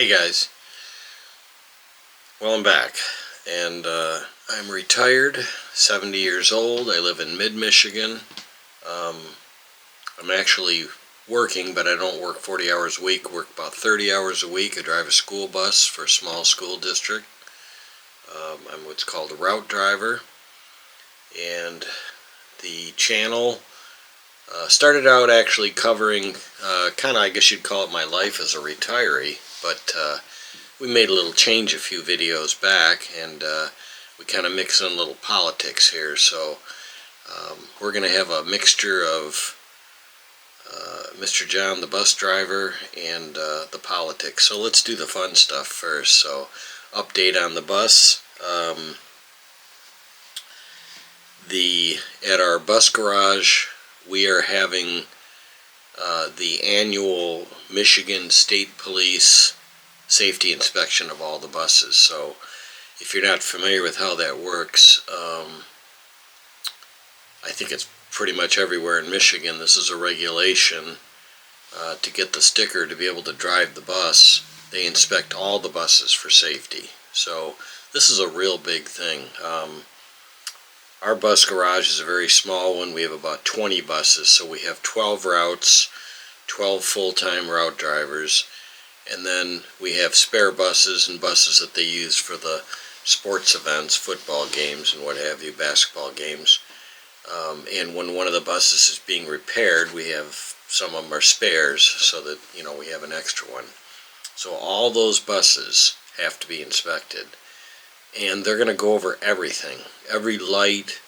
Hey guys, well I'm back, and I'm retired, 70 years old. I live in mid-Michigan. Um, I'm actually working, but I don't work 40 hours a week. I work about 30 hours a week. I drive a school bus for a small school district. I'm what's called a route driver, and the channel started out actually covering kind of, I guess you'd call it my life as a retiree, but we made a little change a few videos back, and we kind of mix in a little politics here. So we're going to have a mixture of Mr. John, the bus driver, and the politics. So let's do the fun stuff first. So update on the bus. At our bus garage, we are having the annual Michigan State Police safety inspection of all the buses. So if you're not familiar with how that works, I think it's pretty much everywhere in Michigan. This is a regulation to get the sticker to be able to drive the bus. They inspect all the buses for safety. So this is a real big thing. Our bus garage is a very small one. We have about 20 buses, so we have 12 routes, 12 full-time route drivers, and then we have spare buses and buses that they use for the sports events, football games and what have you, basketball games. And when one of the buses is being repaired, we have, some of them are spares, so that, we have an extra one. So all those buses have to be inspected. And they're going to go over everything, every light,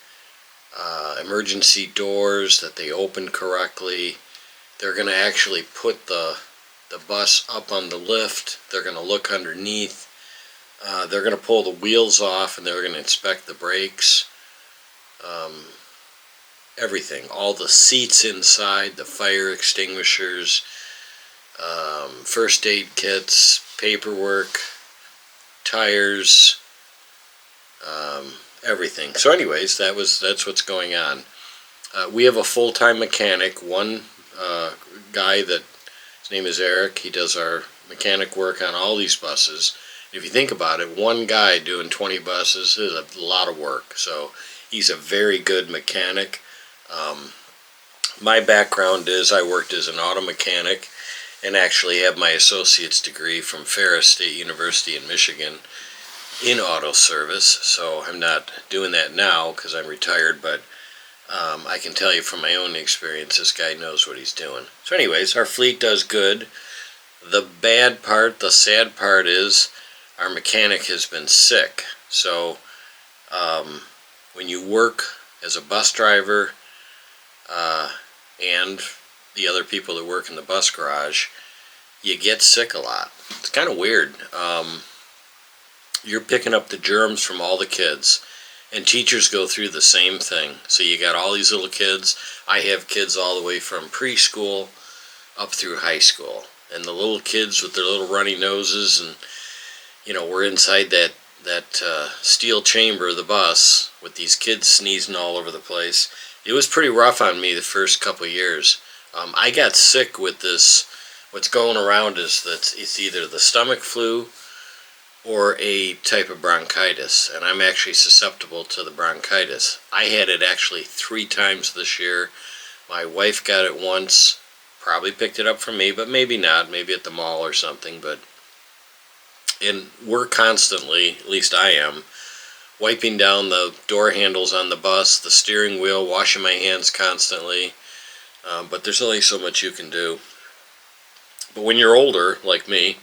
emergency doors, that they open correctly. They're going to actually put the bus up on the lift. They're going to look underneath. They're going to pull the wheels off, and they're going to inspect the brakes. Everything, all the seats inside, the fire extinguishers, first aid kits, paperwork, tires, everything. So anyways, that's what's going on. We have a full-time mechanic, one guy that, his name is Eric. He does our mechanic work on all these buses. If you think about it, one guy doing 20 buses is a lot of work. So he's a very good mechanic. My background is I worked as an auto mechanic and actually have my associate's degree from Ferris State University in Michigan in auto service. So I'm not doing that now because I'm retired, but I can tell you from my own experience, this guy knows what he's doing. So anyways, our fleet does good. The bad part, the sad part is our mechanic has been sick. So when you work as a bus driver and the other people that work in the bus garage, you get sick a lot. It's kind of weird. You're picking up the germs from all the kids, and teachers go through the same thing. So you got all these little kids. I have kids all the way from preschool up through high school, and the little kids with their little runny noses, and we're inside that steel chamber of the bus with these kids sneezing all over the place. It was pretty rough on me the first couple of years. I got sick with this. What's going around is that it's either the stomach flu or a type of bronchitis, and I'm actually susceptible to the bronchitis. I had it actually 3 times this year. My wife got it once, probably picked it up from me, but maybe not, maybe at the mall or something. And we're constantly, at least I am, wiping down the door handles on the bus, the steering wheel, washing my hands constantly. But there's only so much you can do. But when you're older, like me,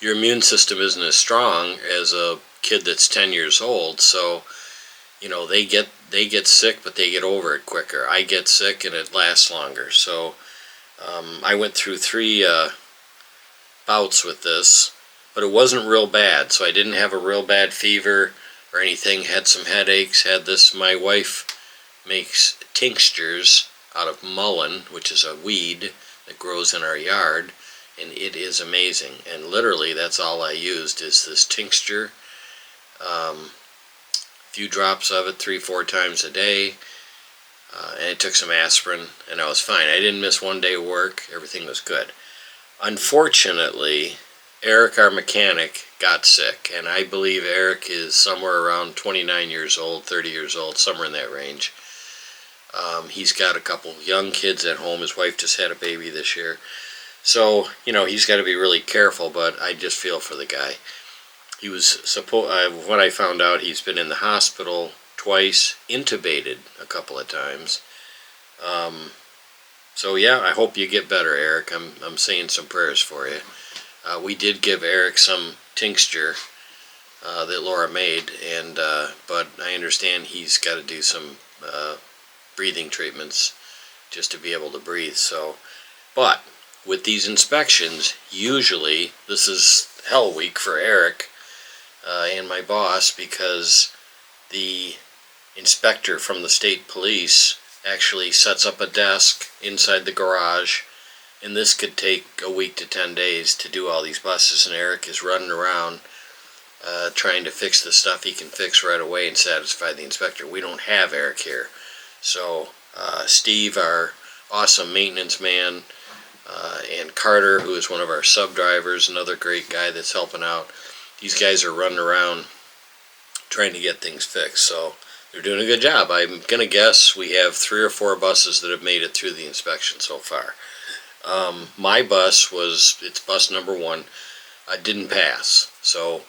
your immune system isn't as strong as a kid that's 10 years old. So, they get sick, but they get over it quicker. I get sick, and it lasts longer. So I went through 3 bouts with this, but it wasn't real bad. So I didn't have a real bad fever or anything. Had some headaches. Had this. My wife makes tinctures out of mullein, which is a weed that grows in our yard, and it is amazing. And literally, that's all I used is this tincture. A few drops of it 3-4 times a day, and I took some aspirin, and I was fine. I didn't miss one day of work. Everything was good. Unfortunately, Eric, our mechanic, got sick, and I believe Eric is somewhere around 29 years old, 30 years old, somewhere in that range. He's got a couple young kids at home. His wife just had a baby this year. So, he's got to be really careful, but I just feel for the guy. He was what I found out, he's been in the hospital twice, intubated a couple of times. So yeah, I hope you get better, Eric. I'm saying some prayers for you. We did give Eric some tincture that Laura made, but I understand he's got to do some breathing treatments just to be able to breathe. So, but with these inspections, usually this is hell week for Eric and my boss, because the inspector from the state police actually sets up a desk inside the garage, and this could take a week to 10 days to do all these buses, and Eric is running around trying to fix the stuff he can fix right away and satisfy the inspector. We don't have Eric here. So Steve, our awesome maintenance man, and Carter, who is one of our sub-drivers, another great guy that's helping out, these guys are running around trying to get things fixed. So they're doing a good job. I'm going to guess we have 3 or 4 buses that have made it through the inspection so far. My bus it's bus number 1, didn't pass. So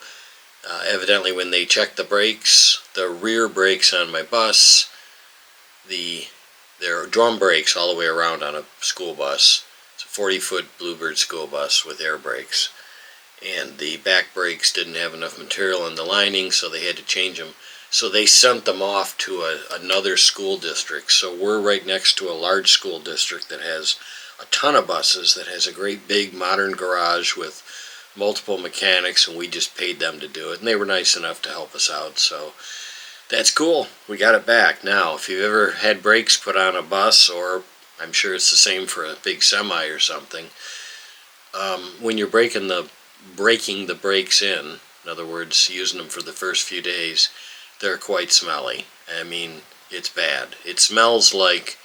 evidently when they checked the brakes, the rear brakes on my bus, there are drum brakes all the way around on a school bus. It's a 40-foot Bluebird school bus with air brakes. And the back brakes didn't have enough material in the lining, so they had to change them. So they sent them off to another school district. So we're right next to a large school district that has a ton of buses, that has a great big modern garage with multiple mechanics, and we just paid them to do it. And they were nice enough to help us out. So that's cool. We got it back. Now, if you've ever had brakes put on a bus, or I'm sure it's the same for a big semi or something, when you're breaking the brakes in other words, using them for the first few days, they're quite smelly. I mean, it's bad. It smells like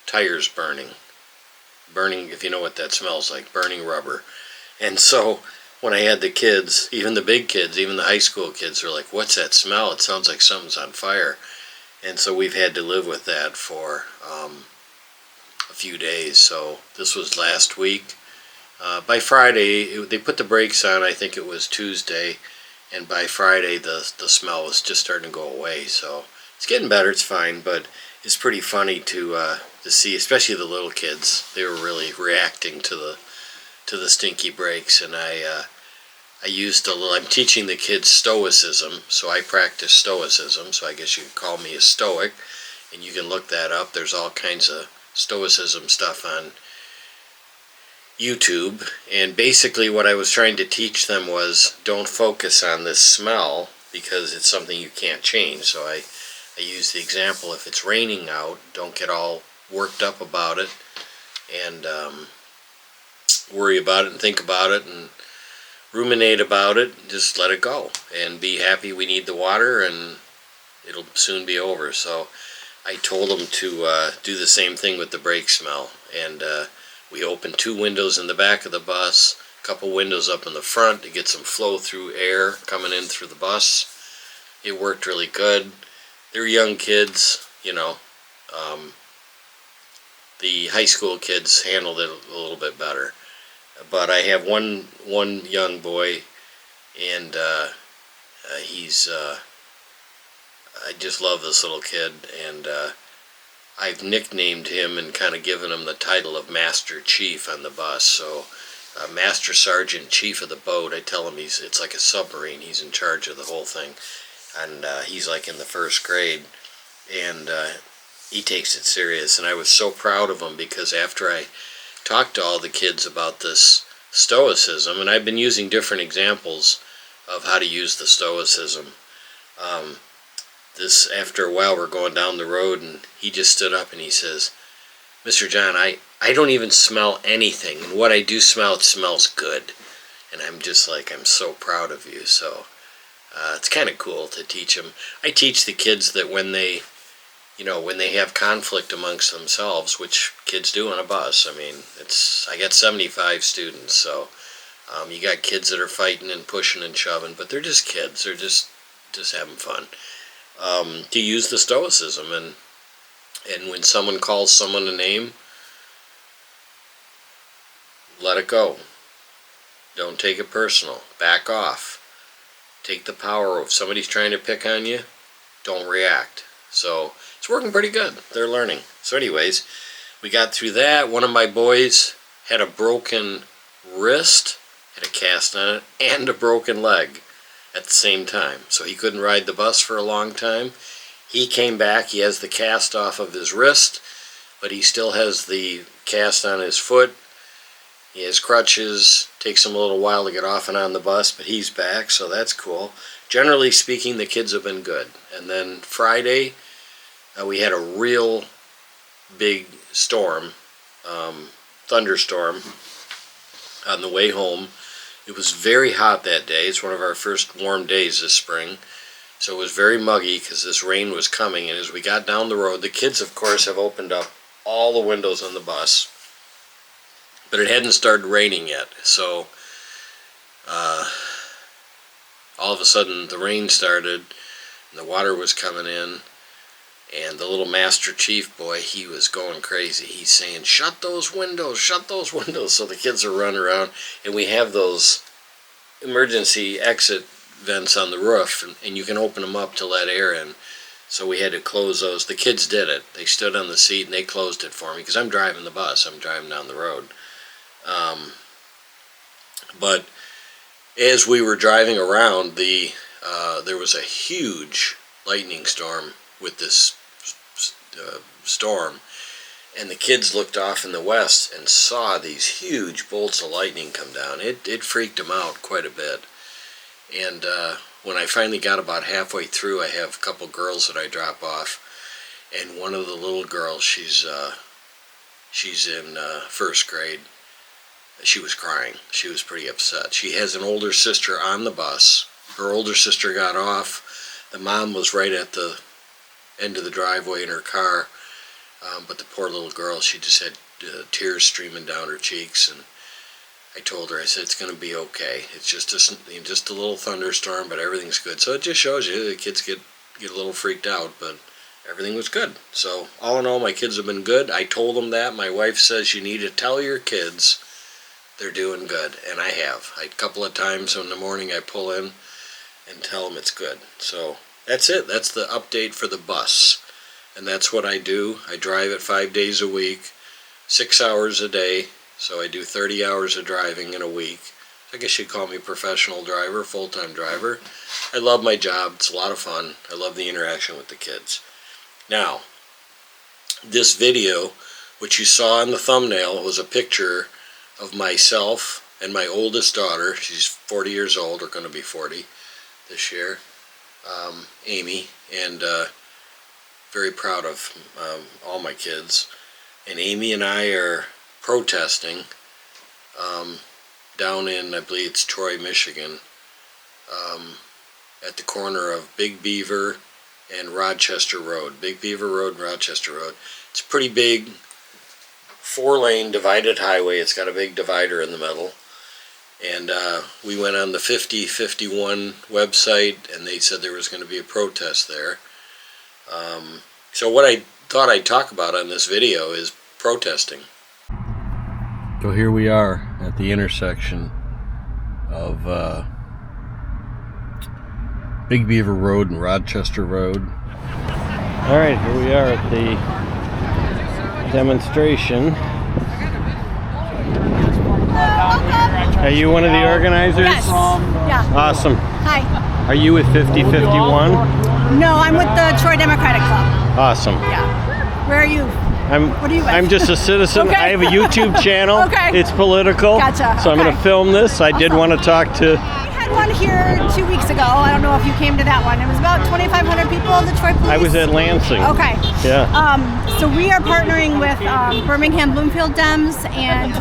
tires burning, if you know what that smells like, burning rubber. And so when I had the kids, even the big kids, even the high school kids, are like, what's that smell? It sounds like something's on fire. And so we've had to live with that for a few days. So this was last week. By Friday, they put the brakes on, I think it was Tuesday, and by Friday the smell was just starting to go away. So it's getting better, it's fine, but it's pretty funny to see, especially the little kids. They were really reacting to the stinky brakes, and I used I'm teaching the kids stoicism, so I practice stoicism, so I guess you could call me a stoic, and you can look that up. There's all kinds of stoicism stuff on YouTube, and basically what I was trying to teach them was, don't focus on this smell because it's something you can't change. So I use the example, if it's raining out, don't get all worked up about it and worry about it and think about it and ruminate about it. Just let it go and be happy we need the water, and it'll soon be over. So I told them to do the same thing with the brake smell, and we opened 2 windows in the back of the bus, a couple windows up in the front to get some flow through air coming in through the bus. It worked really good. They're young kids, the high school kids handled it a little bit better. But I have one young boy, and he's I just love this little kid, and I've nicknamed him and kind of given him the title of Master Chief on the bus. So Master Sergeant Chief of the boat. I tell him it's like a submarine. He's in charge of the whole thing, and he's like in the 1st grade, and he takes it serious. And I was so proud of him, because after I talked to all the kids about this stoicism, and I've been using different examples of how to use the stoicism. After a while, we're going down the road, and he just stood up and he says, Mr. John, I don't even smell anything, and what I do smell, it smells good. And I'm just like, I'm so proud of you. So it's kind of cool to teach them. I teach the kids that when they have conflict amongst themselves, which kids do on a bus. I mean, I got 75 students, so You got kids that are fighting and pushing and shoving, but they're just kids. They're just having fun. To use the stoicism, and when someone calls someone a name, let it go. Don't take it personal. Back off. Take the power. If somebody's trying to pick on you, don't react. So it's working pretty good. They're learning. So anyways, we got through that. One of my boys had a broken wrist, had a cast on it, and a broken leg at the same time. So he couldn't ride the bus for a long time. He came back. He has the cast off of his wrist, but he still has the cast on his foot. He has crutches. Takes him a little while to get off and on the bus, but he's back, so that's cool. Generally speaking, the kids have been good. And then Friday, we had a real big storm, thunderstorm, on the way home. It was very hot that day. It's one of our first warm days this spring. So it was very muggy because this rain was coming. And as we got down the road, the kids, of course, have opened up all the windows on the bus. But it hadn't started raining yet. So all of a sudden the rain started and the water was coming in. And the little Master Chief boy, he was going crazy. He's saying, shut those windows, shut those windows. So the kids are running around. And we have those emergency exit vents on the roof. And you can open them up to let air in. So we had to close those. The kids did it. They stood on the seat and they closed it for me. Because I'm driving the bus. I'm driving down the road. But as we were driving around, there was a huge lightning storm with this storm, and the kids looked off in the west and saw these huge bolts of lightning come down. It freaked them out quite a bit. And when I finally got about halfway through, I have a couple girls that I drop off, and one of the little girls, she's in first grade. She was crying. She was pretty upset. She has an older sister on the bus. Her older sister got off. The mom was right at the end of the driveway in her car, but the poor little girl, she just had tears streaming down her cheeks. And I told her, I said, it's going to be okay. It's just a little thunderstorm, but everything's good. So it just shows you the kids get a little freaked out, but everything was good. So all in all, my kids have been good. I told them that. My wife says you need to tell your kids they're doing good, and I have. A couple of times in the morning I pull in and tell them it's good. So that's it. That's the update for the bus. And that's what I do. I drive it 5 days a week, 6 hours a day. So I do 30 hours of driving in a week. I guess you'd call me a professional driver, full-time driver. I love my job. It's a lot of fun. I love the interaction with the kids. Now, this video, which you saw in the thumbnail, was a picture of myself and my oldest daughter. She's 40 years old, or going to be 40 this year, Amy, and very proud of all my kids. And Amy and I are protesting down in, I believe it's Troy, Michigan, at the corner of Big Beaver and Rochester Road. Big Beaver Road and Rochester Road. It's a pretty big 4-lane divided highway. It's got a big divider in the middle. And we went on the 5051 website, and they said there was going to be a protest there. So what I thought I'd talk about on this video is protesting. So here we are at the intersection of Big Beaver Road and Rochester Road. All right, here we are at the demonstration. Are you one of the organizers? Yes. Yeah. Awesome. Hi. Are you with 5051? No, I'm with the Troy Democratic Club. Awesome. Yeah. Where are you? What are you with? I'm just a citizen. Okay. I have a YouTube channel. Okay. It's political. Gotcha. So I'm going to film this. I did want to talk to... We had one here 2 weeks ago. I don't know if you came to that one. It was about 2,500 people, the Troy Police. I was at Lansing. Okay. Yeah. So we are partnering with Birmingham Bloomfield Dems and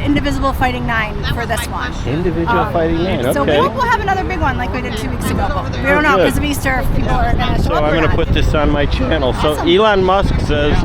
Indivisible Fighting 9 for this one. Individual Fighting 9, okay. So we'll have another big one like we did 2 weeks ago. But we don't know because of Easter if people are going to show So up I'm or going to not. put this on my channel. So Awesome. Elon Musk says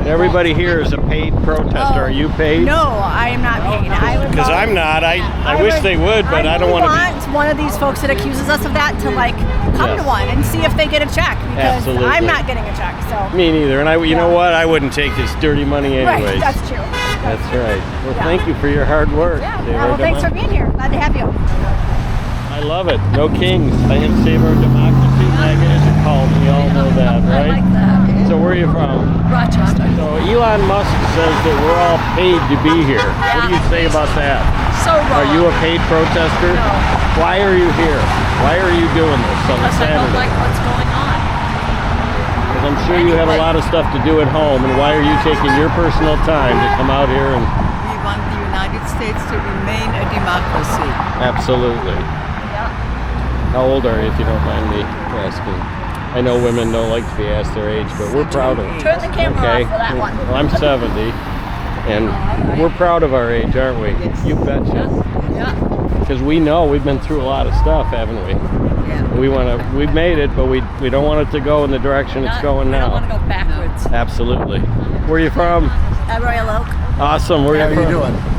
Everybody here is a paid protester. Are you paid? No, I am not paid. Because I'm not. I wish they would, but I don't really want to be. want one of these folks that accuses us of that to like come Yes. to one and see if they get a check, because Absolutely. I'm not getting a check. So Me neither. And you know what? I wouldn't take this dirty money right, anyways. that's true. That's right. Well, Yeah. thank you for your hard work. Yeah. Save Well, Our thanks for Demo- being here. Glad to have you. I love it. No kings. I have Save Our Democracy magazine called. We all know that, right? that. So where are you from? Rochester. So Elon Musk says that we're all paid to be here. What do you say about that? So wrong. Are you a paid protester? No. Why are you here? Why are you doing this on a Because I don't Saturday? like what's going on. Because I'm sure you have a lot of stuff to do at home, and why are you taking your personal time to come out here and We want the United States to remain a democracy. absolutely. How old are you, if you don't mind me asking? I know women don't like to be asked their age, but we're proud of it. Turn the camera Okay. off for that one. Well, I'm 70, and we're proud of our age, aren't we? You betcha. Yeah. Because we know we've been through a lot of stuff, haven't we? Yeah. We've made it, but we don't want it to go in the direction it's going We don't want now. to go backwards. Absolutely. Where are you from? Royal Oak. Awesome. Where How are you are from? you doing?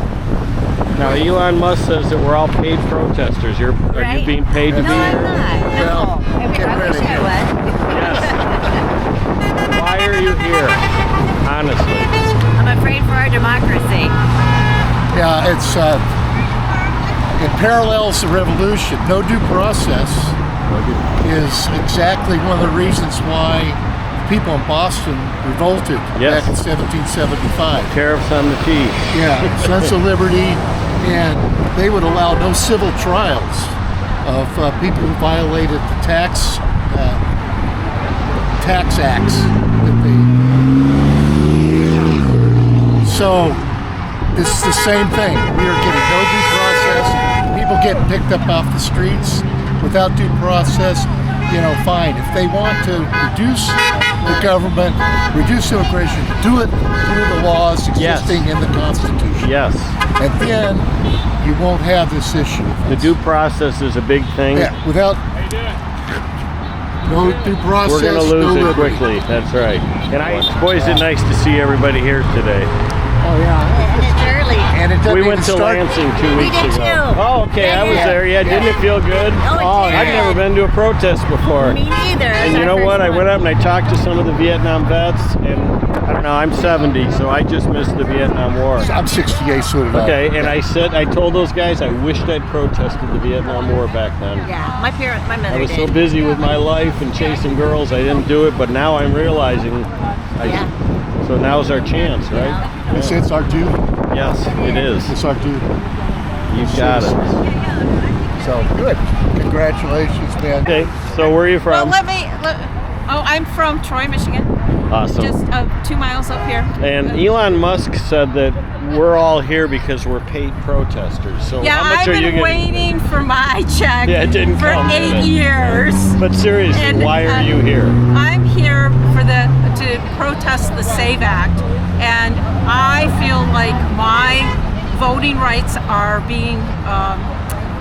Now, Elon Musk says that we're all paid protesters. Are you Right. being paid to be here? Well, get ready. Yes. Why are you here? Honestly. I'm afraid for our democracy. Yeah, it parallels the revolution. No due process is exactly one of the reasons why people in Boston revolted Yes. back in 1775. Tariffs on the tea. Yeah, sense of liberty, and they would allow no civil trials of people who violated the tax acts that they. So this is the same thing. We are getting no due process. People getting picked up off the streets without due process. Fine. If they want to reduce the government, reduce immigration, do it through the laws Yes. existing in the Constitution. Yes. And then you won't have this issue. The due process is a big thing. Yeah, without no due process, We're going to lose no it liberty. quickly. That's right. Boy, is it nice to see everybody here today. Oh yeah. And it's early. And it doesn't We even went to start. Lansing 2 We weeks did ago. too. Oh, okay. I was Yeah. there. Yeah, didn't it feel good? Oh, it I've did. never been to a protest before. Me neither. And you know what? I went up and I talked to some of the Vietnam vets, and I don't know, I'm 70, so I just missed the Vietnam War. I'm 68, so did I. Okay, and I told those guys I wished I'd protested the Vietnam War back then. Yeah, my mother I was did. so busy with my life and chasing girls, I didn't do it, but now I'm realizing, so now's our chance, right? It's our duty. Yes, it is. It's our duty. You've got it. So good. Congratulations, man. Okay, so where are you Well, from? I'm from Troy, Michigan, Awesome. just 2 miles up here. And Elon Musk said that we're all here because we're paid protesters. So Yeah, how much I've are you been getting? waiting for my check Yeah, it didn't for come, did 8 it? years. But seriously, And, why are you here? I'm here to protest the SAVE Act, and I feel like my voting rights are being.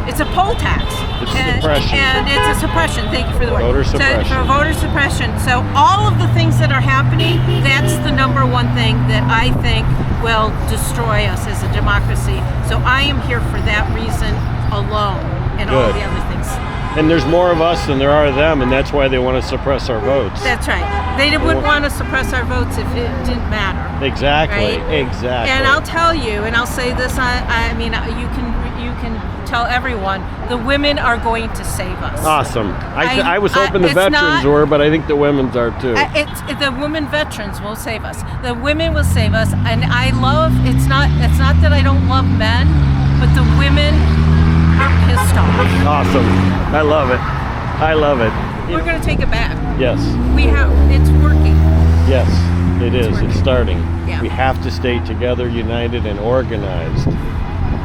It's a poll tax. It's and, suppression. And it's a suppression. Thank you for the word. Voter So, suppression. for voter suppression. So all of the things that are happening, that's the number one thing that I think will destroy us as a democracy. So I am here for that reason alone, and all Good. the other things. And there's more of us than there are of them, and that's why they want to suppress our votes. That's right. They would want to suppress our votes if it didn't matter. Exactly. Right? Exactly. And I'll tell you, and I'll say this. I mean, you can tell everyone the women are going to save us. Awesome. I was hoping the it's veterans not- were, but I think the women's are too. It's the women veterans will save us. The women will save us, and I love. It's not that I don't love men, but the women are pissed off. Awesome. I love it. I love it. We're going to take it back. Yes. It's working. Yes. It is. It's starting. Yeah. We have to stay together, united, and organized.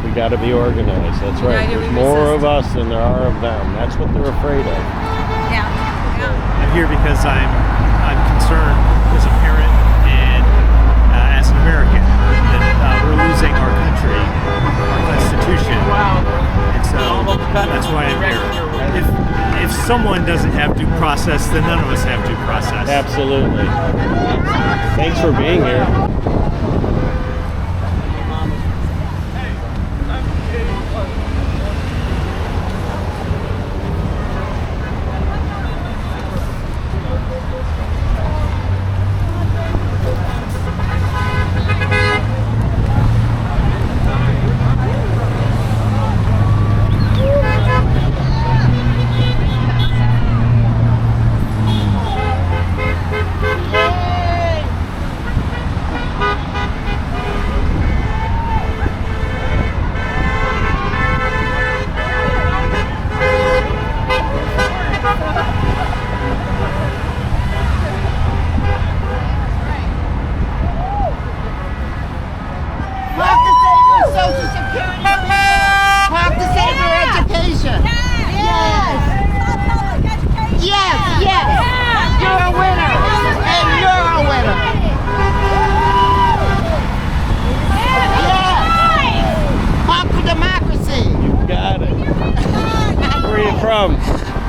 We got to be organized. That's right. United There's we more resist. of us than there are of them. That's what they're afraid of. Yeah. I'm here because I'm concerned as a parent and as an American that we're losing our country, our Constitution. And so that's why I'm here. If someone doesn't have due process, then none of us have due process. Absolutely. Thanks for being here.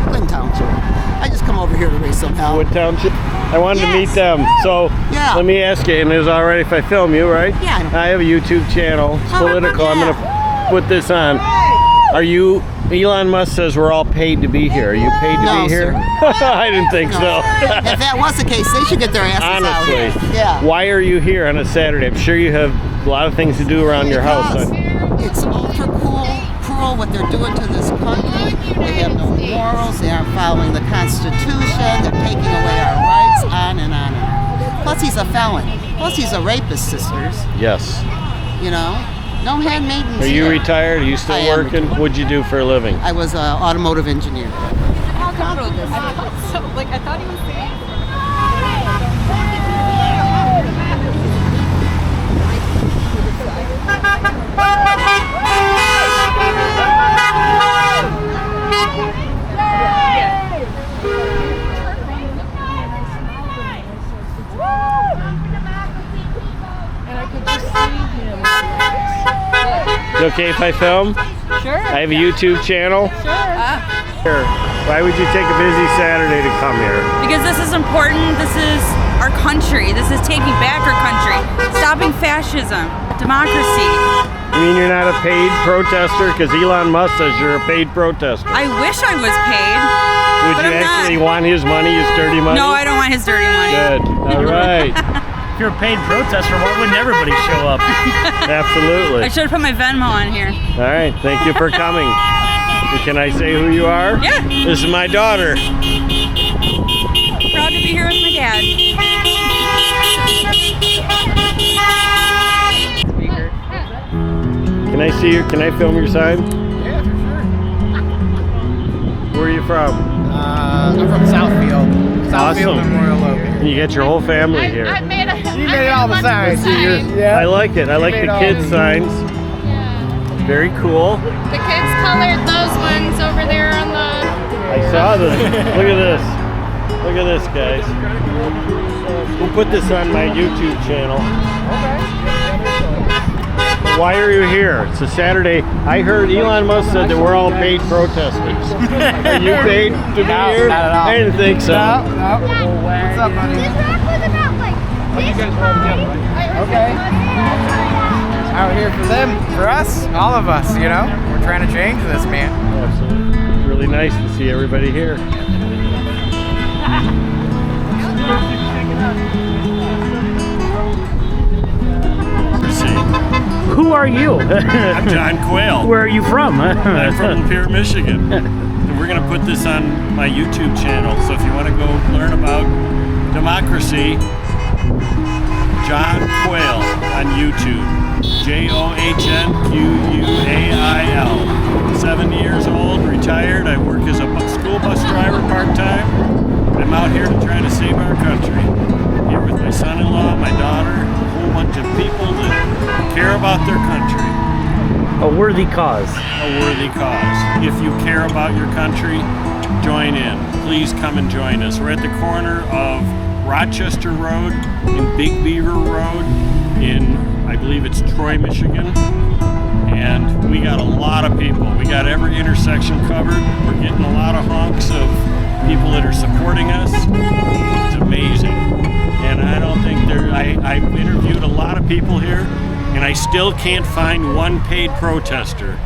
Clinton Township. I just come over here to raise some hell. Wood Township? I wanted to meet them. So let me ask you, and is it all right if I film you, right? Yeah. I have a YouTube channel. It's political. I'm going to put this on. Are you, Elon Musk says we're all paid to be here. Are you paid to be here? I didn't think so. If that was the case, they should get their asses Honestly, out here. Yeah. Why are you here on a Saturday? I'm sure you have a lot of things to do around your house. It's ultra cruel what they're doing to this country. They have no morals. They aren't following the Constitution. They're taking away our rights, on and on and on. Plus, he's a felon. Plus, he's a rapist, sisters. Yes. You know? No handmaidens. Are you here. retired? Are you still working? What'd you do for a living? I was an automotive engineer. I thought he was saying. Is it okay if I film? Sure. I have a YouTube channel. Sure. Why would you take a busy Saturday to come here? Because this is important. This is our country. This is taking back our country. Stopping fascism. Democracy. You mean you're not a paid protester? Because Elon Musk says you're a paid protester. I wish I was paid. Would you actually want his money, his dirty money? No, I don't want his dirty money. Good. All right. If you're a paid protester, why wouldn't everybody show up? Absolutely. I should have put my Venmo on here. All right. Thank you for coming. Can I say who you are? Yeah. This is my daughter. Proud to be here with my dad. Can I see your? Can I film your sign? Yeah, for sure. Where are you from? I'm from Southfield. Southfield Awesome. Memorial Oak. And you got your whole family here. You made all the signs. Yeah. I like it. I like the kids' signs. Very cool. The kids colored those ones over there on the... I saw this. Look at this. Look at this, guys. We'll put this on my YouTube channel. Why are you here? It's a Saturday. I heard Elon Musk said that we're all paid protesters. Are you paid to be here? Not at all. I didn't think so. No. What's up, honey? Okay. Out here for them, for us, all of us, you know? We're trying to change this, man. Absolutely. Really nice to see everybody here. Who are you? I'm John Quayle. Where are you from? I'm from Lapeer, Michigan. And we're going to put this on my YouTube channel. So if you want to go learn about democracy, John Quayle on YouTube. JOHNQUAIL. 7 years old, retired. I work as a school bus driver part-time. I'm out here to try to save our country. Here with my son-in-law, my daughter, a whole bunch of people that care about their country. A worthy cause. A worthy cause. If you care about your country, join in. Please come and join us. We're at the corner of Rochester Road and Big Beaver Road in, I believe it's Troy, Michigan. And we got a lot of people. We got every intersection covered. We're getting a lot of honks of are supporting us. It's amazing. And I don't think I've interviewed a lot of people here, and I still can't find one paid protester.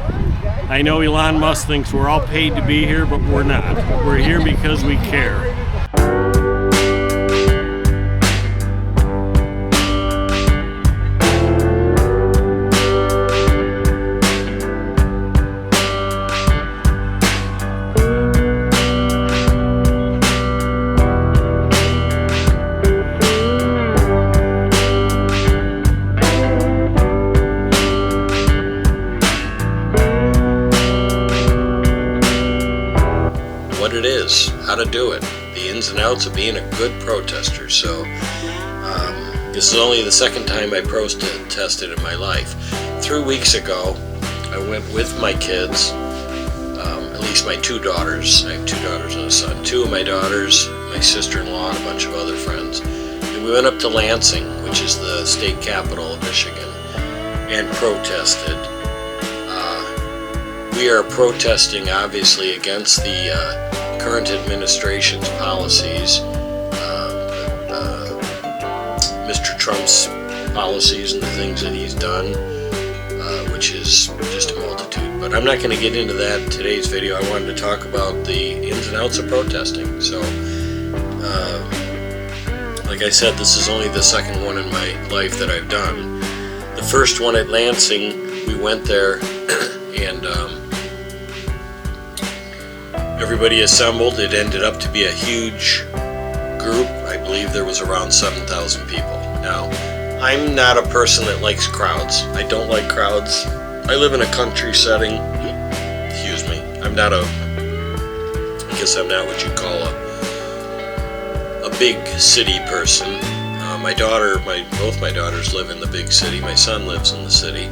I know Elon Musk thinks we're all paid to be here, but we're not. We're here because we care. What it is, how to do it, the ins and outs of being a good protester. So this is only the second time I protested in my life. 3 weeks ago, I went with my kids, at least my 2 daughters. I have 2 daughters and a son. 2 of my daughters, my sister-in-law, and a bunch of other friends. And we went up to Lansing, which is the state capital of Michigan, and protested. We are protesting, obviously, against the current administration's policies, Mr. Trump's policies and the things that he's done, which is just a multitude. But I'm not going to get into that in today's video. I wanted to talk about the ins and outs of protesting. So, like I said, this is only the second one in my life that I've done. The first one at Lansing, we went there and everybody assembled. It ended up to be a huge group. I believe there was around 7,000 people. Now, I'm not a person that likes crowds. I don't like crowds. I live in a country setting. Excuse me. I guess I'm not what you call a big city person. Both my daughters live in the big city. My son lives in the city,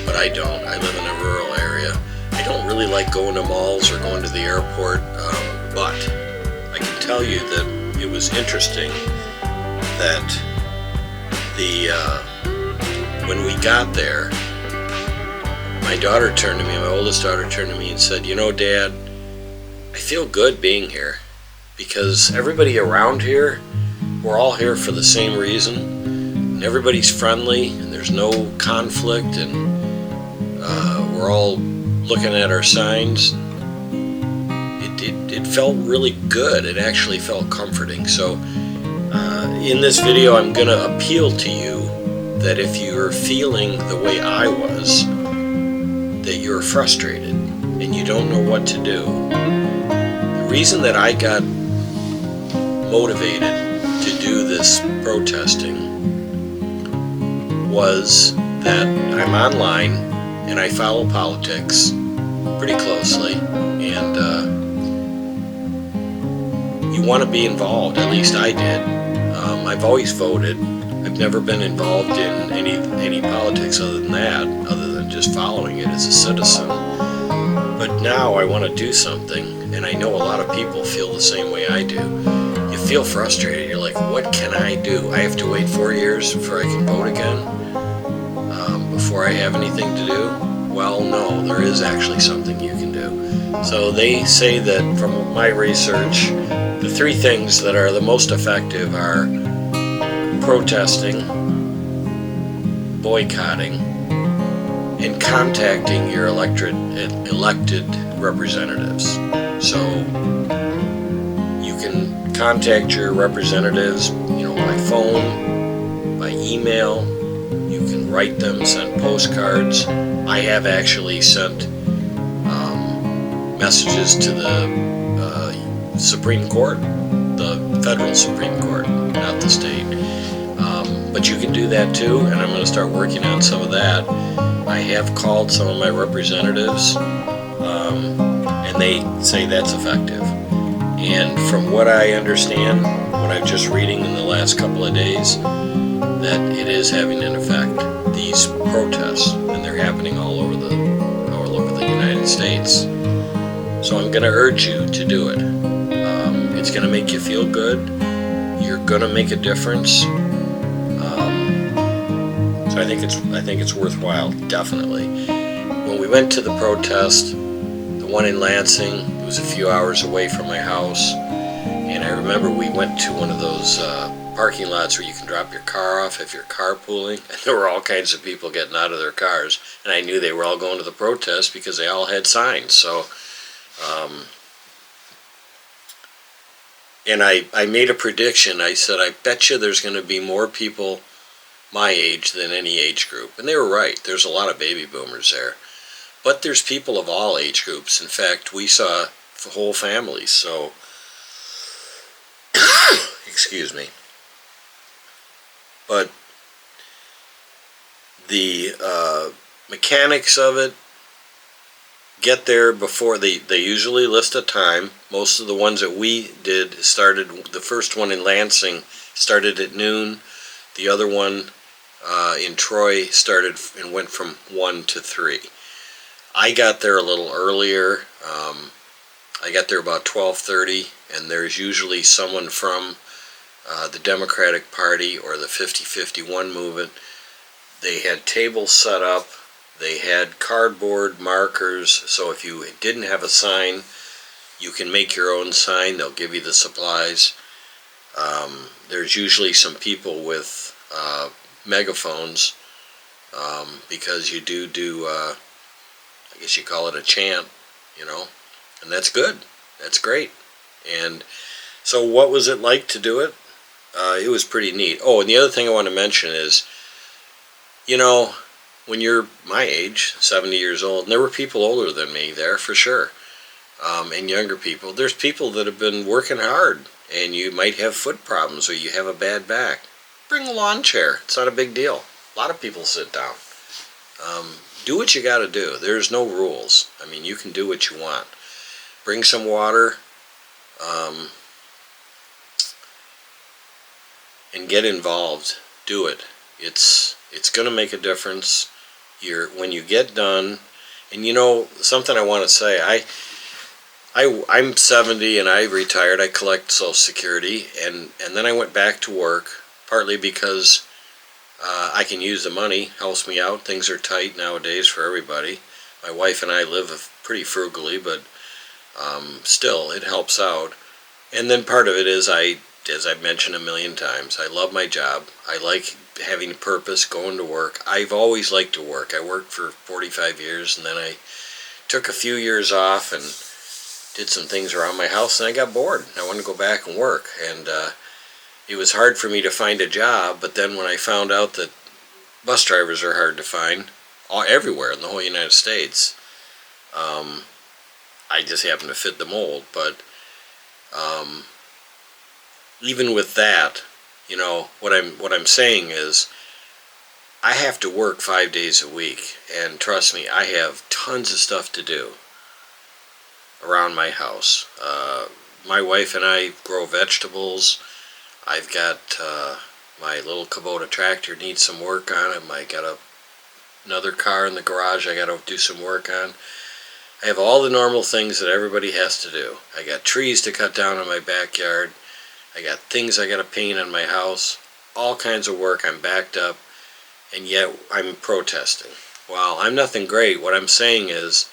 but I don't. I live in a rural area. I don't really like going to malls or going to the airport, but I can tell you that it was interesting that when we got there, my oldest daughter turned to me and said, "You know, Dad, I feel good being here because everybody around here, we're all here for the same reason, and everybody's friendly, and there's no conflict, and we're all looking at our signs." It felt really good. It actually felt comforting. So in this video, I'm going to appeal to you that if you're feeling the way I was, that you're frustrated and you don't know what to do. The reason that I got motivated to do this protesting was that I'm online and I follow politics pretty closely, and you want to be involved. At least I did. I've always voted. I've never been involved in any politics other than just following it as a citizen. But now I want to do something, and I know a lot of people feel the same way I do. You feel frustrated. You're like, what can I do? I have to wait 4 years before I can vote again? Before I have anything to do? Well, no, there is actually something you can do. So they say that from my research, the 3 things that are the most effective are protesting, boycotting, and contacting your elected representatives. So you can contact your representatives, by phone, by email. You can write them, send postcards. I have actually sent messages to the Supreme Court, the federal Supreme Court, not the state. But you can do that too, and I'm going to start working on some of that. I have called some of my representatives, and they say that's effective. And from what I understand, what I'm just reading in the last couple of days, that it is having an effect. These protests, and they're happening all over the United States. So I'm going to urge you to do it. It's going to make you feel good. You're going to make a difference. So I think it's worthwhile, definitely. When we went to the protest, the one in Lansing, it was a few hours away from my house, And I remember we went to one of those parking lots where you can drop your car off if you're carpooling, and there were all kinds of people getting out of their cars, and I knew they were all going to the protest because they all had signs. So, and I made a prediction. I said, I bet you there's going to be more people my age than any age group. And they were right. There's a lot of baby boomers there. But there's people of all age groups. In fact, we saw whole families. So, excuse me. But the mechanics of it, get there before they usually list a time. Most of the ones that we did started, the first one in Lansing started at noon. The other one in Troy started and went from 1 to 3. I got there a little earlier. I got there about 12:30, and there's usually someone from the Democratic Party or the 50-51 movement. They had tables set up. They had cardboard markers, so if you didn't have a sign, you can make your own sign. They'll give you the supplies. There's usually some people with megaphones, because you do I guess you call it a chant, and that's good. That's great. And so what was it like to do it? It was pretty neat. Oh, and the other thing I want to mention is, when you're my age, 70 years old, and there were people older than me there for sure, and younger people. There's people that have been working hard, and you might have foot problems or you have a bad back. Bring a lawn chair. It's not a big deal. A lot of people sit down. Do what you got to do. There's no rules. I mean, you can do what you want. Bring some water, and get involved. Do it. It's going to make a difference. When you get done, and something I want to say, I'm 70 and I retired. I collect Social Security, and then I went back to work, partly because I can use the money, helps me out. Things are tight nowadays for everybody. My wife and I live pretty frugally, but still, it helps out. And then part of it is, as I've mentioned a million times, I love my job. I like having a purpose, going to work. I've always liked to work. I worked for 45 years, and then I took a few years off and did some things around my house, and I got bored. I wanted to go back and work, and it was hard for me to find a job. But then when I found out that bus drivers are hard to find everywhere in the whole United States, I just happened to fit the mold. But even with that, what I'm saying is, I have to work 5 days a week, and trust me, I have tons of stuff to do around my house. My wife and I grow vegetables. I've got my little Kubota tractor needs some work on it. I got another car in the garage I got to do some work on. I have all the normal things that everybody has to do. I got trees to cut down in my backyard. I got things I got to paint on my house. All kinds of work. I'm backed up, and yet I'm protesting. Well, I'm nothing great. What I'm saying is,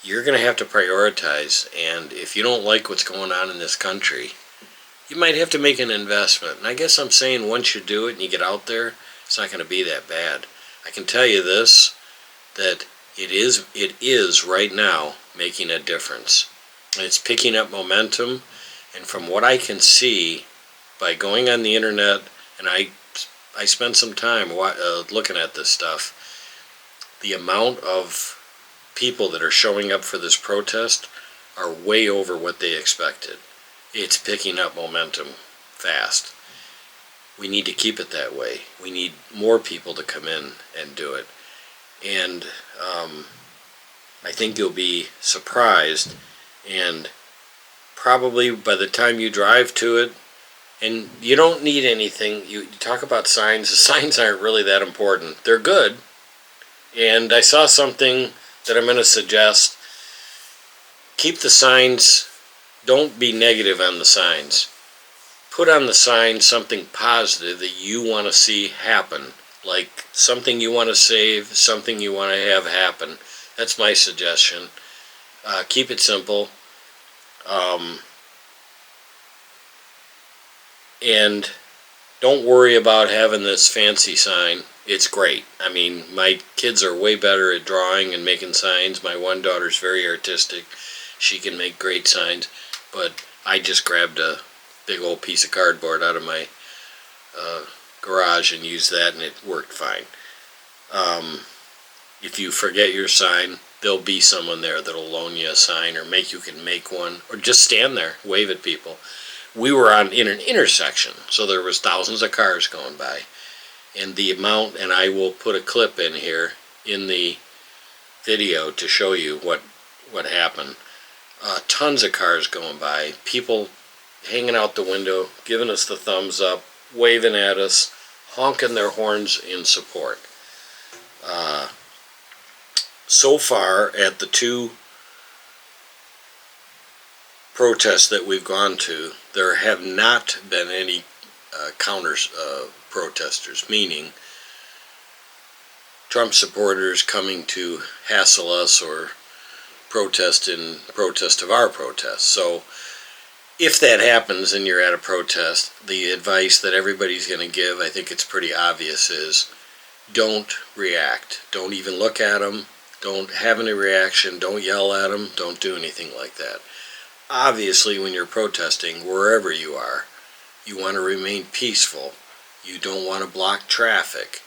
you're going to have to prioritize, and if you don't like what's going on in this country, you might have to make an investment. And I guess I'm saying, once you do it and you get out there, it's not going to be that bad. I can tell you this, that it is right now making a difference. And it's picking up momentum, and from what I can see by going on the internet, and I spent some time looking at this stuff, the amount of people that are showing up for this protest are way over what they expected. It's picking up momentum fast. We need to keep it that way. We need more people to come in and do it. And I think you'll be surprised, and probably by the time you drive to it, and you don't need anything. You talk about signs. The signs aren't really that important. They're good. And I saw something that I'm going to suggest. Keep the signs. Don't be negative on the signs. Put on the sign something positive that you want to see happen. Like something you want to save, something you want to have happen. That's my suggestion. Keep it simple. And don't worry about having this fancy sign. It's great. I mean, my kids are way better at drawing and making signs. My one daughter's very artistic. She can make great signs. But I just grabbed a big old piece of cardboard out of my garage and used that, and it worked fine. If you forget your sign, there'll be someone there that'll loan you a sign or make you can make one, or just stand there, wave at people. We were in an intersection, so there was thousands of cars going by, and the amount, and I will put a clip in here in the video to show you what happened. Tons of cars going by, people hanging out the window, giving us the thumbs up, waving at us, honking their horns in support. So far, at the 2 protests that we've gone to, there have not been any counter protesters, meaning Trump supporters coming to hassle us or protest in protest of our protest. So if that happens and you're at a protest, the advice that everybody's going to give, I think it's pretty obvious, is don't react. Don't even look at them. Don't have any reaction. Don't yell at them. Don't do anything like that. Obviously, when you're protesting, wherever you are, you want to remain peaceful. You don't want to block traffic.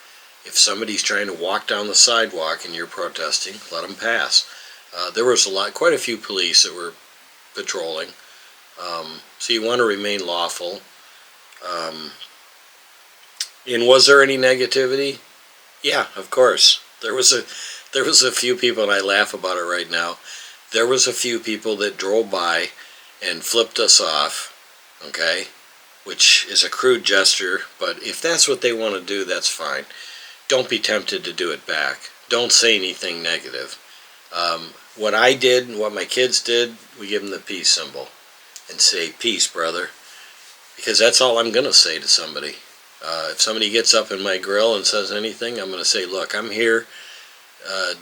If somebody's trying to walk down the sidewalk and you're protesting, let them pass. There was quite a few police that were patrolling. So you want to remain lawful. And was there any negativity? Yeah, of course. There was a few people, and I laugh about it right now. There was a few people that drove by and flipped us off, okay, which is a crude gesture, but if that's what they want to do, that's fine. Don't be tempted to do it back. Don't say anything negative. What I did and what my kids did, we give them the peace symbol and say, peace, brother, because that's all I'm going to say to somebody. If somebody gets up in my grill and says anything, I'm going to say, look, I'm here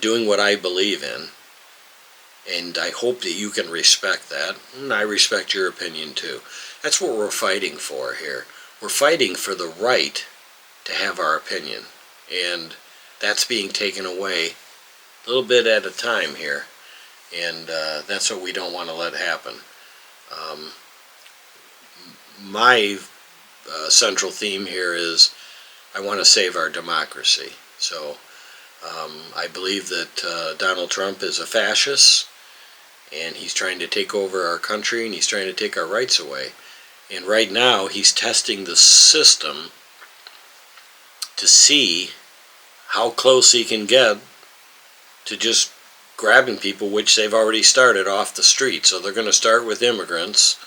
doing what I believe in, and I hope that you can respect that, and I respect your opinion too. That's what we're fighting for here. We're fighting for the right to have our opinion, and that's being taken away a little bit at a time here, and that's what we don't want to let happen. My central theme here is I want to save our democracy. So I believe that Donald Trump is a fascist, and he's trying to take over our country, and he's trying to take our rights away. And right now he's testing the system to see how close he can get to just grabbing people, which they've already started off the street. So they're going to start with immigrants.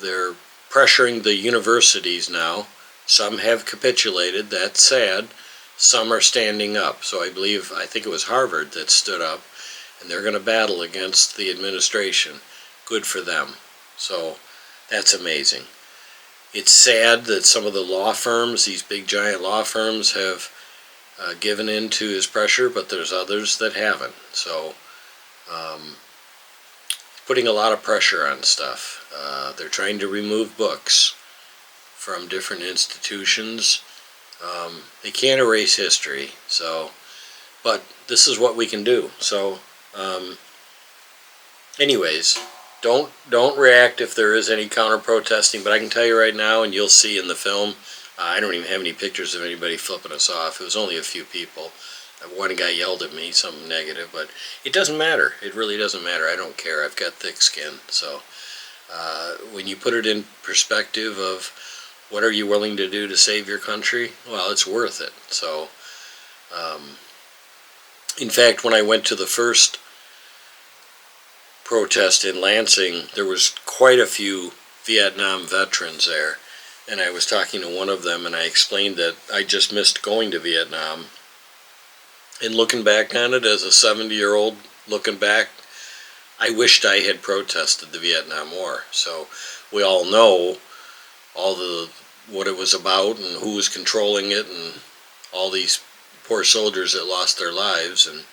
They're pressuring the universities now. Some have capitulated. That's sad. Some are standing up. So I think it was Harvard that stood up, and they're going to battle against the administration. Good for them. So that's amazing. It's sad that some of the law firms, these big giant law firms, have given in to his pressure, but there's others that haven't. So putting a lot of pressure on stuff. They're trying to remove books from different institutions. They can't erase history, so, but this is what we can do. So anyways, don't react if there is any counter protesting, but I can tell you right now, and you'll see in the film, I don't even have any pictures of anybody flipping us off. It was only a few people. One guy yelled at me something negative, but it doesn't matter. It really doesn't matter. I don't care. I've got thick skin. So when you put it in perspective of what are you willing to do to save your country, well, it's worth it. So in fact, when I went to the first protest in Lansing, there was quite a few Vietnam veterans there, and I was talking to one of them, and I explained that I just missed going to Vietnam. And looking back on it as a 70-year-old, looking back, I wished I had protested the Vietnam War. So we all know what it was about and who was controlling it, and all these poor soldiers that lost their lives, and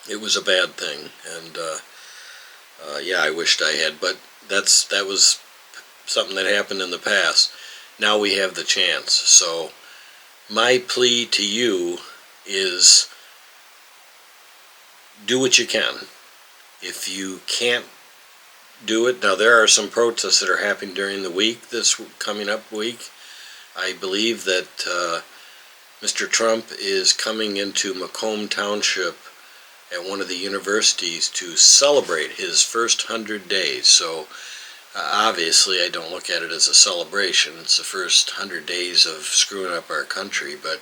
it was a bad thing. And yeah, I wished I had, but that was something that happened in the past. Now we have the chance. So my plea to you is do what you can. If you can't do it, now there are some protests that are happening during the week, this coming up week. I believe that Mr. Trump is coming into Macomb Township at one of the universities to celebrate his first 100 days. So obviously I don't look at it as a celebration. It's the first 100 days of screwing up our country, but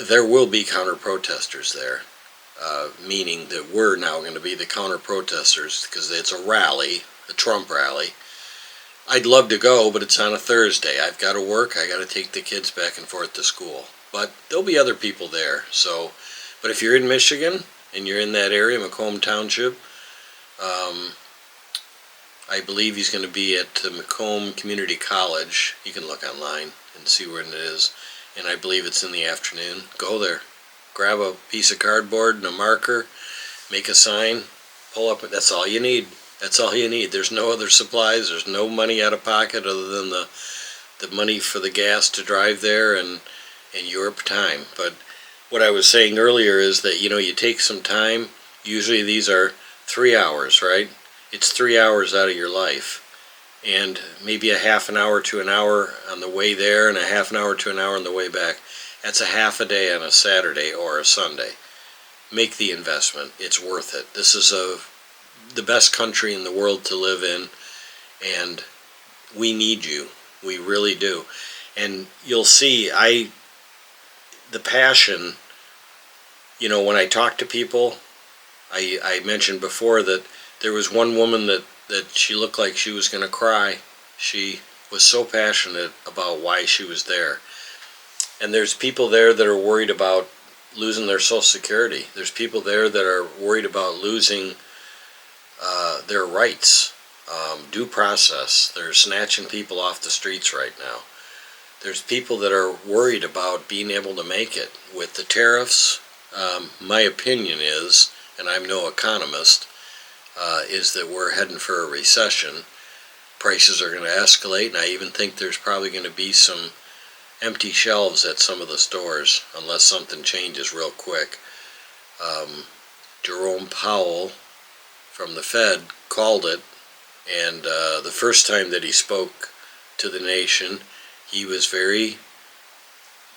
there will be counter-protesters there, meaning that we're now going to be the counter-protesters because it's a rally, a Trump rally. I'd love to go, but it's on a Thursday. I've got to work. I got to take the kids back and forth to school. But there'll be other people there. So, but if you're in Michigan and you're in that area, Macomb Township, I believe he's going to be at Macomb Community College. You can look online and see where it is. And I believe it's in the afternoon. Go there. Grab a piece of cardboard and a marker. Make a sign. Pull up. That's all you need. That's all you need. There's no other supplies. There's no money out of pocket other than the money for the gas to drive there and your time. But what I was saying earlier is that, you know, you take some time. Usually these are 3 hours, right? It's 3 hours out of your life. And maybe a half an hour to an hour on the way there and a half an hour to an hour on the way back. That's a half a day on a Saturday or a Sunday. Make the investment. It's worth it. This is the best country in the world to live in, and we need you. We really do. And you'll see, the passion, you know, when I talk to people, I mentioned before that there was one woman that she looked like she was going to cry. She was so passionate about why she was there. And there's people there that are worried about losing their Social Security. There's people there that are worried about losing their rights, due process. They're snatching people off the streets right now. There's people that are worried about being able to make it with the tariffs. My opinion is, and I'm no economist, is that we're heading for a recession. Prices are going to escalate, and I even think there's probably going to be some empty shelves at some of the stores unless something changes real quick. Jerome Powell from the Fed called it, and the first time that he spoke to the nation, he was very,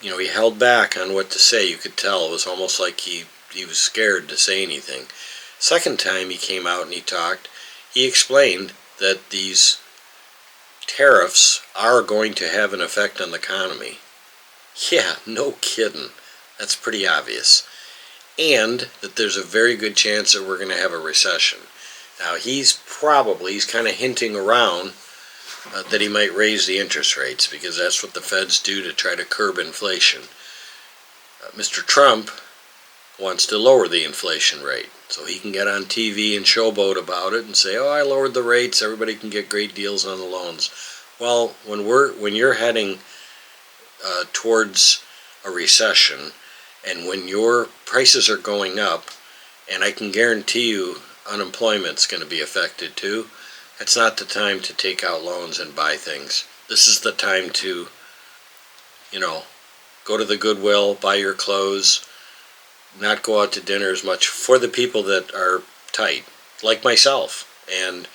you know, he held back on what to say. You could tell it was almost like he was scared to say anything. Second time he came out and he talked, he explained that these tariffs are going to have an effect on the economy. Yeah, no kidding. That's pretty obvious. And that there's a very good chance that we're going to have a recession. Now he's kind of hinting around that he might raise the interest rates because that's what the Feds do to try to curb inflation. Mr. Trump wants to lower the inflation rate so he can get on TV and showboat about it and say, oh, I lowered the rates, everybody can get great deals on the loans. Well, when you're heading towards a recession and when your prices are going up, and I can guarantee you unemployment's going to be affected too, it's not the time to take out loans and buy things. This is the time to, you know, go to the Goodwill, buy your clothes, not go out to dinner as much for the people that are tight, like myself. And,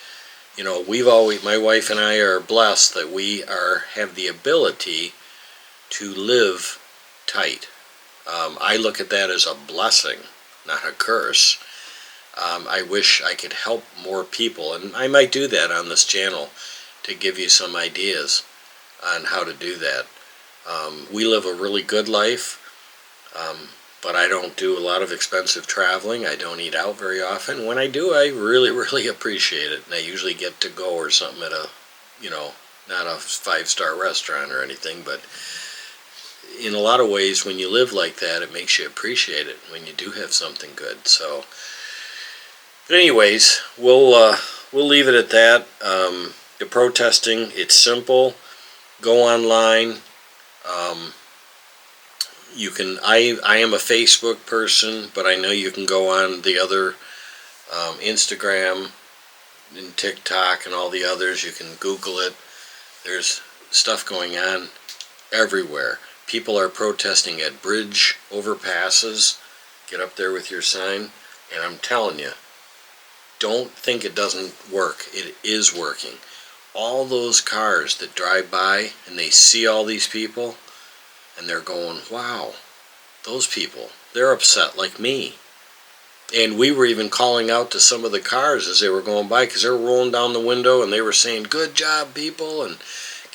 you know, my wife and I are blessed that we have the ability to live tight. I look at that as a blessing, not a curse. I wish I could help more people, and I might do that on this channel to give you some ideas on how to do that. We live a really good life, but I don't do a lot of expensive traveling. I don't eat out very often. When I do, I really, really appreciate it, and I usually get to go or something at a, you know, not a 5-star restaurant or anything, but in a lot of ways, when you live like that, it makes you appreciate it when you do have something good. So, but anyways, we'll leave it at that. The protesting, it's simple. Go online. You can. I am a Facebook person, but I know you can go on the other Instagram, and TikTok and all the others. You can Google it. There's stuff going on everywhere. People are protesting at bridge overpasses. Get up there with your sign. And I'm telling you, don't think it doesn't work. It is working. All those cars that drive by and they see all these people and they're going, wow, those people, they're upset like me. And we were even calling out to some of the cars as they were going by, because they were rolling down the window and they were saying, good job, people, and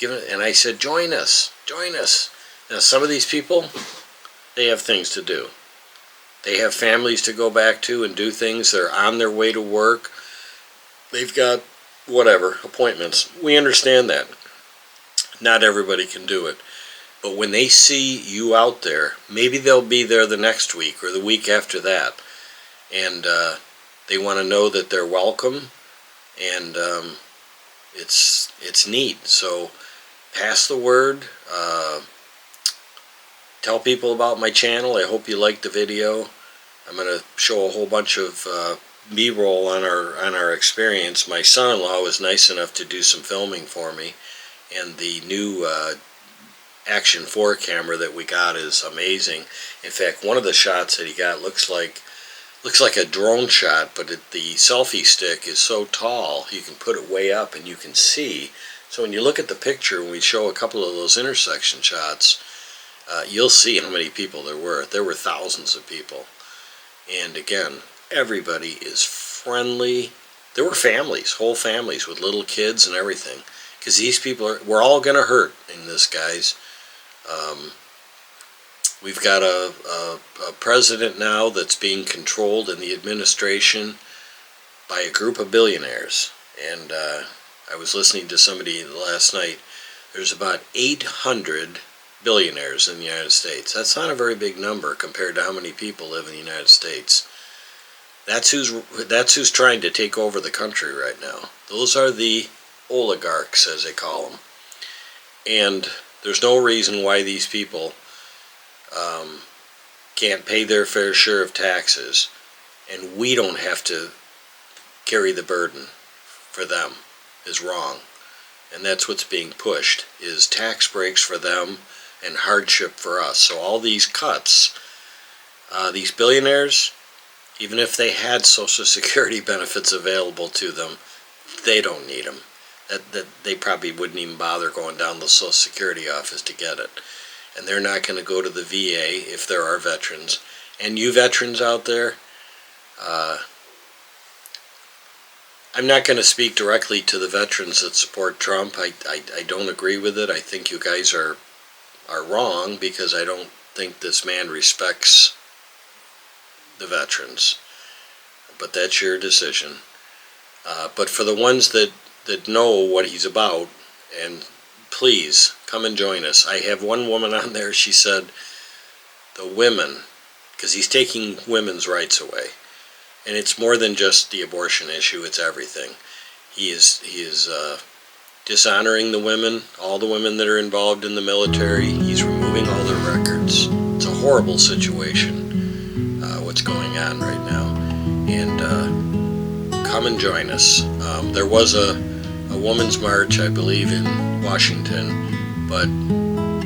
and I said, join us, join us. Now, some of these people, they have things to do. They have families to go back to and do things. They're on their way to work. They've got whatever, appointments. We understand that. Not everybody can do it. But when they see you out there, maybe they'll be there the next week or the week after that. And they want to know that they're welcome. And it's neat. So pass the word. Tell people about my channel. I hope you liked the video. I'm going to show a whole bunch of B-roll on our experience. My son-in-law was nice enough to do some filming for me, and the new Action 4 camera that we got is amazing. In fact, one of the shots that he got looks like a drone shot, but the selfie stick is so tall you can put it way up and you can see. So when you look at the picture, when we show a couple of those intersection shots, you'll see how many people there were. There were thousands of people. And again, everybody is friendly. There were families, whole families with little kids and everything. Because these people we're all going to hurt in this, guys. We've got a president now that's being controlled in the administration by a group of billionaires. And I was listening to somebody last night. There's about 800 billionaires in the United States. That's not a very big number compared to how many people live in the United States. That's who's trying to take over the country right now. Those are the oligarchs, as they call them. And there's no reason why these people can't pay their fair share of taxes, and we don't have to carry the burden for them. Is wrong. And that's what's being pushed, is tax breaks for them and hardship for us. So all these cuts, these billionaires, even if they had Social Security benefits available to them, they don't need them. That they probably wouldn't even bother going down the Social Security office to get it. And they're not going to go to the VA if there are veterans. And you veterans out there, I'm not going to speak directly to the veterans that support Trump. I don't agree with it. I think you guys are wrong, because I don't think this man respects the veterans. But that's your decision. But for the ones that know what he's about, and please come and join us. I have one woman on there, she said, the women, because he's taking women's rights away. And it's more than just the abortion issue, it's everything. He is dishonoring the women, all the women that are involved in the military. He's removing all their records. It's a horrible situation, what's going on right now. And come and join us. There was a women's march, I believe, in Washington, but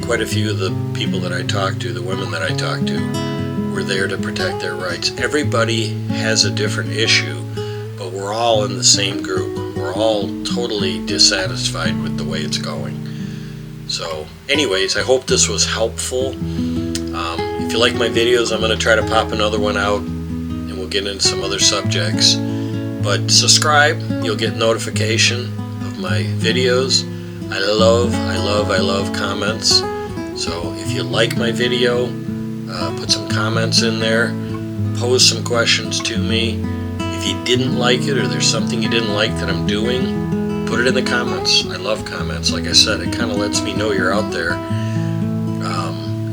quite a few of the people that I talked to, the women that I talked to, were there to protect their rights. Everybody has a different issue, but we're all in the same group. We're all totally dissatisfied with the way it's going. So anyways, I hope this was helpful. If you like my videos, I'm going to try to pop another one out, and we'll get into some other subjects. But subscribe, you'll get notification of my videos. I love comments. So if you like my video, put some comments in there, pose some questions to me. If you didn't like it, or there's something you didn't like that I'm doing, put it in the comments. I love comments. Like I said, it kind of lets me know you're out there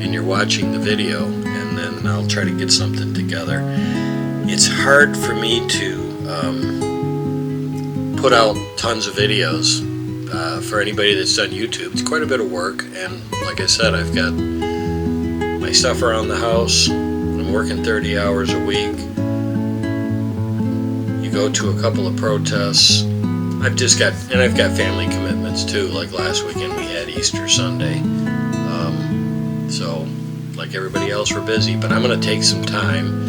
and you're watching the video, and then I'll try to get something together. It's hard for me to put out tons of videos for anybody that's done YouTube. It's quite a bit of work, and like I said, I've got my stuff around the house. I'm working 30 hours a week. You go to a couple of protests, I've got family commitments too. Like last weekend we had Easter Sunday. So like everybody else, we're busy, but I'm going to take some time.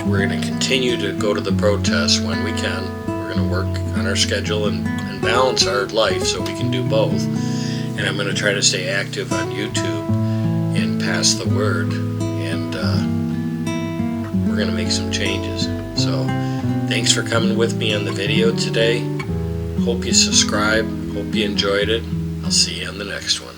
We're going to continue to go to the protests when we can. We're going to work on our schedule and balance our life so we can do both. And I'm going to try to stay active on YouTube and pass the word. And we're going to make some changes. So thanks for coming with me on the video today. Hope you subscribe. Hope you enjoyed it. I'll see you on the next one.